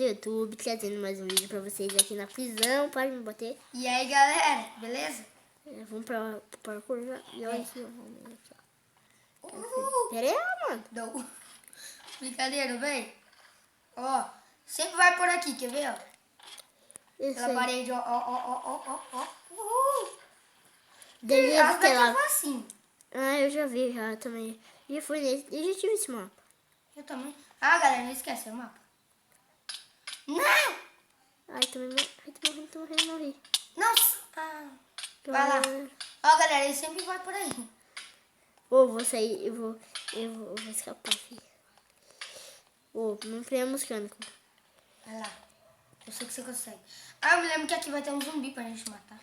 YouTube, trazendo mais um vídeo pra vocês aqui na prisão. Pode me bater. E aí, galera, beleza? Vamos pro parkour já. E olha aqui, ó. Pera aí, mano. Não. Brincadeira, vem. Ó, sempre vai por aqui, quer ver, ó? Isso Pela aí. parede, ó. Devia As ter daqui é lá. facinho. Ah, eu já vi já também. Já fui nesse. Eu já tive esse mapa. Eu também. Ah, galera, não esquece o mapa. Não! Ai, também morri. Nossa! Ah. Vai lá. Ó, galera, ele sempre vai por aí. Vou sair, eu vou escapar, filho. Não criar mecânico. Vai lá. Eu sei que você consegue. Ah, eu me lembro que aqui vai ter um zumbi pra gente matar.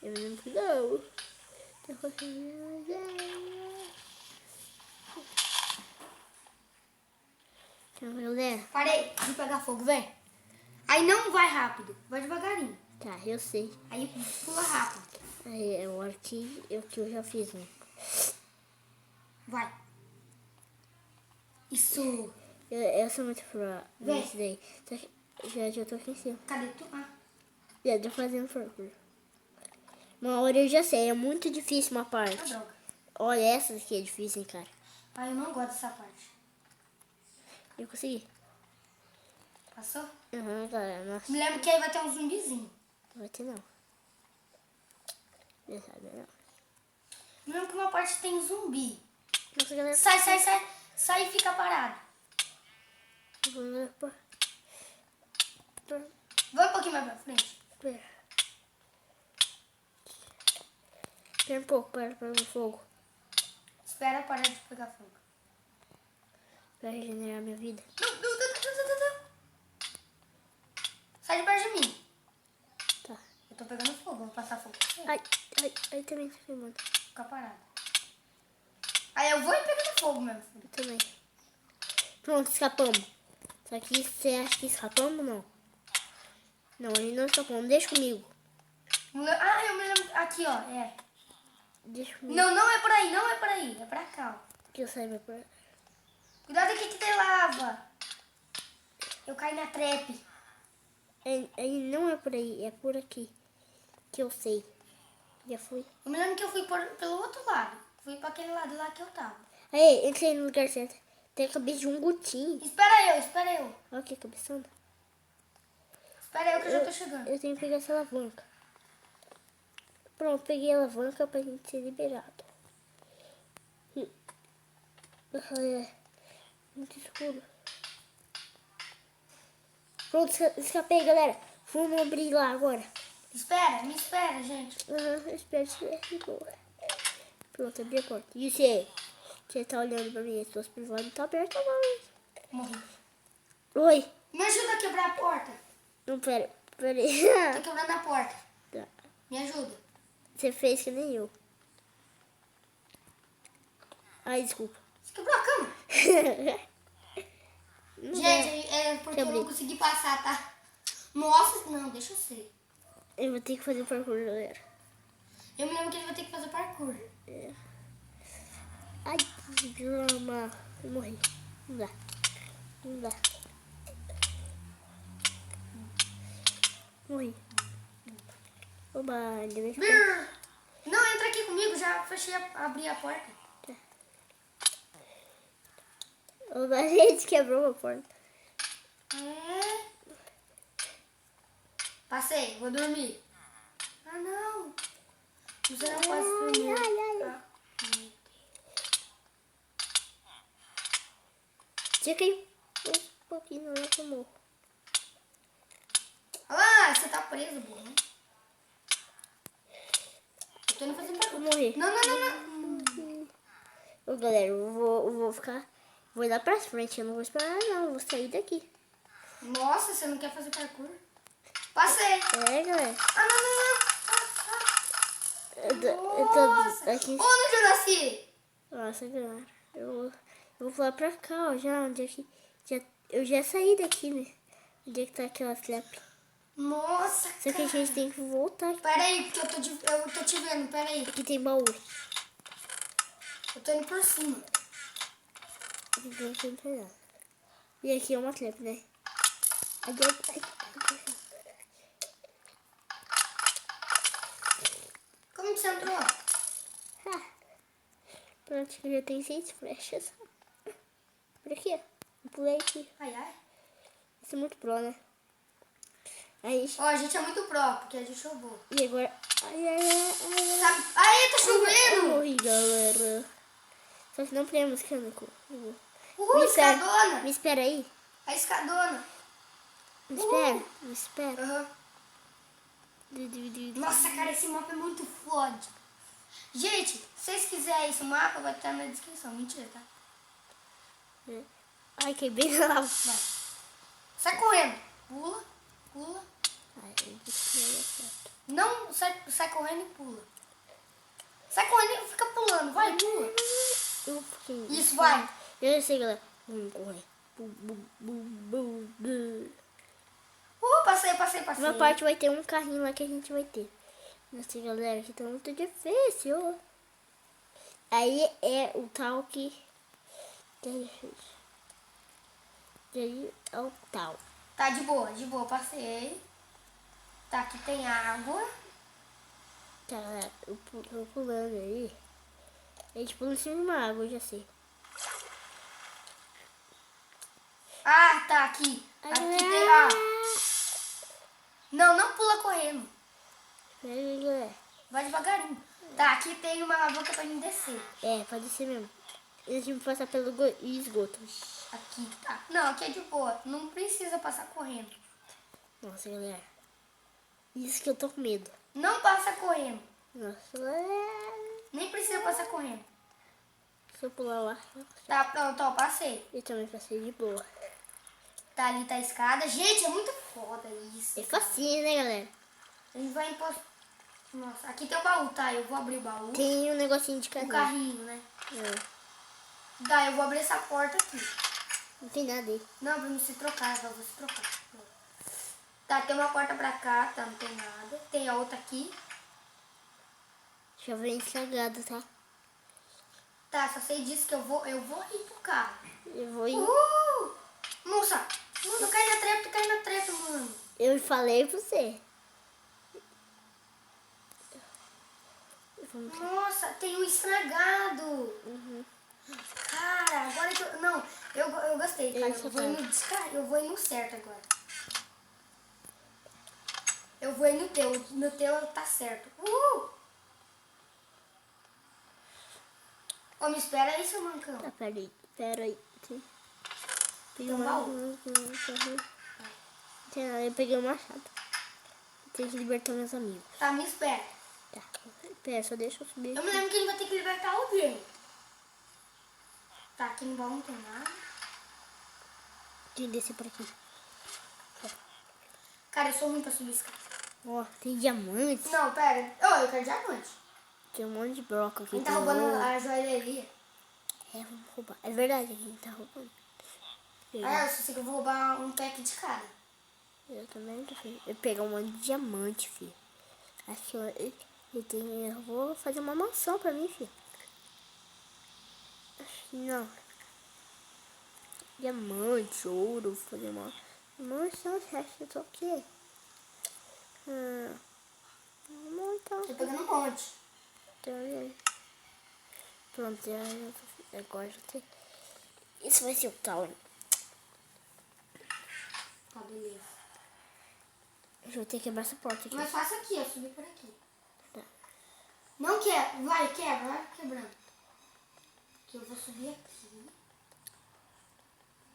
Eu me lembro que não. Galera. Parei de pegar fogo, vem. Aí não vai rápido, vai devagarinho. Tá, eu sei. Aí pula rápido. Aí é o que eu já fiz, né? Vai. Isso. Eu sou muito pro Vem. nesse daí. Só que já tô aqui em cima. Cadê tu? Ah. Já tô fazendo parkour. Uma hora eu já sei, é muito difícil uma Ah, parte. droga. Olha, essa aqui é difícil, hein, cara. Ah, eu não gosto dessa parte. Eu consegui. Passou? Aham, cara, nossa. Me lembro que aí vai ter um zumbizinho. Não vai ter não. Já sabe, não. Me lembro que uma parte tem zumbi. Nossa, galera. Sai e fica parado. Vai um pouquinho mais pra frente. Espera um pouco para o fogo. Espera parar de pegar fogo. Pra regenerar minha vida. Não. Sai de perto de mim. Tá. Eu tô pegando fogo, vou passar fogo. Ai, também tá filmando. Fica parado. Aí eu vou e pegando fogo mesmo. Eu também. Pronto, escapamos. Só que você acha que escapamos não? Não, a gente não escapamos. Deixa comigo. Ah, eu me lembro. Aqui, ó. É. Deixa comigo. Não é por aí. É pra cá, ó. Que eu saiba pra... Cuidado aqui que tem lava. Eu caí na trap. Aí não é por aí, é por aqui. Que eu sei. Já fui. Eu me lembro que eu fui pelo outro lado. Fui pra aquele lado lá que eu tava. Aí, entrei no lugar certo. Tem a cabeça de um gutinho. Espera eu. Olha que cabeçona. Espera eu que eu já tô chegando. Eu tenho que pegar essa alavanca. Pronto, peguei a alavanca pra gente ser liberado. É muito escuro. Pronto, escapei, galera. Vamos abrir lá agora. Me espera, gente. Eu espero que boa. Pronto, abri a porta. E você tá olhando pra mim, as suas privadas não tá aberta não. Morri. Oi. Me ajuda a quebrar a porta. Não, pera aí. Tô quebrando a porta. Tá. Me ajuda. Você fez que nem eu. Ai, desculpa. Você quebrou a cama. Não Gente, é porque eu não consegui passar, tá? Nossa, não, deixa eu ser. Eu vou ter que fazer parkour, galera. Eu me lembro que ele vai ter que fazer parkour. Ai, que drama. Eu morri. Não dá. Morri. Oba, ainda bem que... Não, entra aqui comigo, já fechei, abri a porta. Oba, a gente quebrou a porta. Passei, vou dormir. Ah, não. Você não pode dormir. Você caiu um pouquinho lá que eu morro. Olha lá, você tá preso, burro. Eu tô indo fazer parkour. Eu morri. Não. Ô, galera, eu vou ficar... Vou ir lá pra frente, eu não vou esperar não, eu vou sair daqui. Nossa, você não quer fazer parkour? Passei. Galera. Eu tô aqui. Onde eu nasci? Nossa, galera. Eu vou pular pra cá, ó, já, onde é que... eu já saí daqui, né? Onde é que tá aquela trap? Nossa, Só que a gente tem que voltar aqui. Pera aí, porque eu tô te vendo, pera aí. Aqui tem baú. Eu tô indo por cima. Não tem nada. E aqui é uma trap, né? Como que você entrou? Pronto, já tem 6 flechas. Por aqui, ó. Eu pulei aqui. Ai, ai. Isso é muito pro, né? Aí, Ó, a gente é muito pró, porque a gente roubou. e agora... Ai. Sabe? Ai, tá Eu chovendo! morri, galera. Só que não podemos, Cânico. Uhul, escadona! Me espera aí. A escadona. Me espera. Me espera. Aham. Nossa, cara, esse mapa é muito foda. Gente, se vocês quiserem esse mapa, vai estar na descrição. Mentira, tá? Ai, quebrei na lava. Vai. Sai correndo. Pula, pula. Ai, eu disse que não ia dar certo. Não, sai correndo e pula. Sai correndo e fica pulando. Vai, pula. Eu fiquei... Isso, vai. Eu sei, galera. Vamos correr. Bu, bu, bu, bu, bu. Passei. Uma parte vai ter um carrinho lá que a gente vai ter. Nossa, galera, que tá muito difícil. Aí é o tal que é difícil. Aí é o tal. Tá de boa, passei. Tá, aqui tem água. Tá, galera, eu tô pulando aí. A gente pula em cima de uma água, eu já sei. Ah, tá, aqui. Aqui tem, ó. Não pula correndo. Espera aí, galera. Vai devagarinho. Tá, aqui tem uma alavanca pra gente descer. É, pode ser mesmo. A gente vai passar pelo esgoto. Aqui, tá. Não, aqui é de boa. Não precisa passar correndo. Nossa, galera. Isso que eu tô com medo. Não passa correndo. Nossa, galera. Nem precisa passar correndo. Se eu pular lá, Tá, pronto, ó, passei. eu também passei de boa. Tá, ali tá a escada. Gente, é muito foda isso. É facinho, né, galera? A gente vai impor... Nossa, aqui tem o baú, tá? Eu vou abrir o baú. Tem um negocinho de O carrinho. carrinho, né? É. Tá, eu vou abrir essa porta aqui. Não tem nada aí. Não, pra não se trocar, eu vou se trocar. Tá, tem uma porta pra cá, tá? Não tem nada. Tem a outra aqui. Já vem estragado, tá? Tá, só sei disso que eu vou ir pro carro. Eu vou ir. Moça, mano, cai na treta, mano. Eu falei pra você. Vamos... Nossa, tem um estragado. Cara, agora que eu... Não, eu gostei, cara. Eu vou ir no certo agora. Eu vou ir no teu. No teu tá certo. Ô, me espera aí, seu mancão. Tá, pera aí. Sim. Peguei Tem um baú? Eu peguei o machado. Tem que libertar meus amigos. Tá, me espera. Tá. Pera, só deixa eu subir Eu aqui. me lembro que a gente vai ter que libertar alguém. Tá, aqui no baú não tem nada. Tem que descer por aqui. Cara, eu sou ruim pra subir escada. Ó, tem diamantes. Não, pera. Eu quero diamante. Tem um monte de broca aqui. Quem tá tem roubando ouro. a joalheria? É, vamos roubar. É verdade, a gente tá roubando. Ah, eu só sei que eu vou roubar um pack de cada. Eu também, filho. Eu pegar um monte de diamante, filho. Acho que eu vou fazer uma mansão pra mim, filho. Acho que não. Diamante, ouro, vou fazer uma mansão, você acha que eu tô o quê? Então, Tô pegando um monte. pronto, agora já tem. Isso vai ser o tal. Tá, beleza. Eu vou ter que quebrar essa porta aqui. Mas faça aqui, ó, subir por aqui. Tá. Não quebra, vai quebrando. Aqui eu vou subir aqui.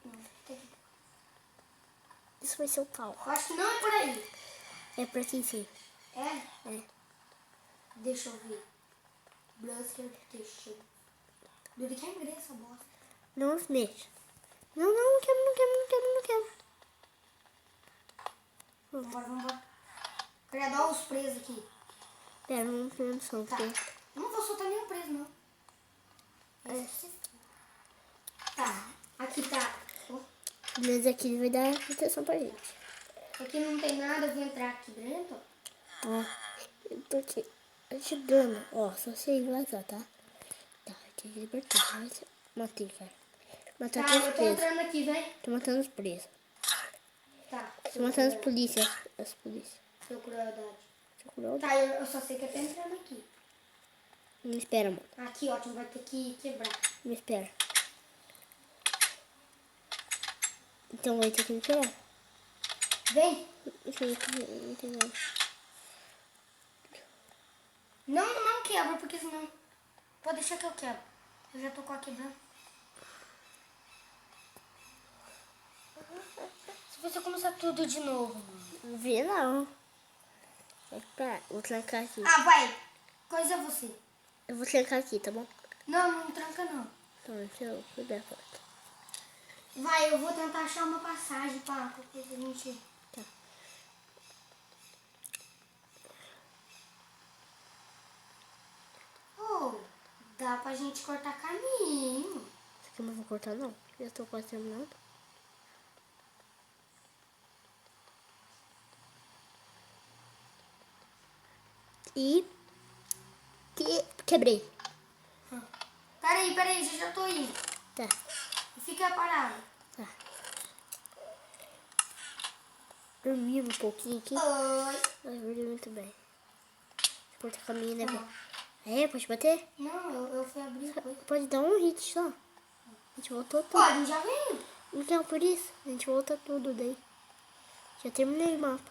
Não, tem que... Isso vai ser o tal. Eu acho que não é por aí. É por aqui sim. É? É. Deixa eu ver. Blaster Protection. Duri que é essa bosta. Não se mexe. Não quero. Agora vamos embora. Queria dar os presos aqui. Pera, não tem noção. Tá. Eu não vou soltar nenhum preso, não. Tá. Aqui tá. Ó. Mas aqui ele vai dar proteção pra gente. Aqui não tem nada, eu vou entrar aqui dentro. Ó, eu tô aqui ajudando. Ó, só sei vazar, tá? Tá, tem que libertar. Matei, cara. Matar Tá, todos eu os tô presos. entrando aqui, vem. Tô matando os presos. Tá. Tô matando as polícias. As polícias. Seu crueldade. Você curou? Tá, eu só sei que eu tô entrando aqui. Me espera, mano. Aqui, ó, tu vai ter que quebrar. Me espera. Então vai ter que me esperar. Vem. Não tem nada. Não quebra, porque senão... Pode deixar que eu quebro. Eu já tô com a quebrando. Se você começar tudo de novo, mano. Não vi, não. Espera, vou trancar aqui. Ah, vai. Coisa você. Eu vou trancar aqui, tá bom? Não tranca não. Então, deixa eu abrir a porta. Vai, eu vou tentar achar uma passagem pra coisa a gente... Tá. Oh, dá pra gente cortar caminho. Isso aqui eu não vou cortar, não. Já tô quase terminando. E... Quebrei. Peraí, já tô indo. Tá, Fica parado. tá. Dormindo um pouquinho aqui. Oi. Eu dormi muito bem. Corta caminho, né, velho? É, pode bater? Não, eu fui abrir a coisa. Pode dar um hit só. A gente voltou tudo. Pode, já veio. Então, por isso, a gente volta tudo daí. Já terminei o mapa.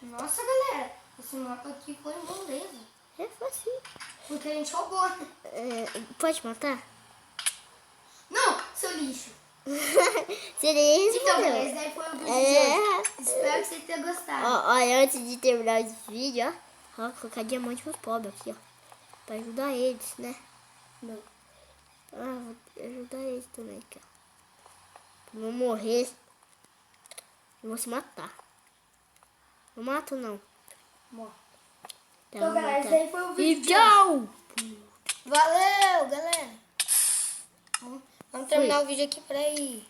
Nossa, galera. Esse mapa aqui foi moleza. É fácil. Porque a gente roubou, né? Pode matar? Não, seu lixo. Seria isso, Então, meu. beleza, daí foi o vídeo de hoje. É. Espero que vocês tenham gostado. Ó, antes de terminar esse vídeo, ó, colocar diamante pros pobres aqui, ó. Pra ajudar eles, né? Não. Ah, vou ajudar eles também aqui, ó. Pra não morrer. Eu vou se matar. Eu mato ou não? Bom. Tá, Então, vou galera, matar. esse daí foi o vídeo E de hoje. tchau! Valeu, galera. Vamos terminar o vídeo aqui, peraí.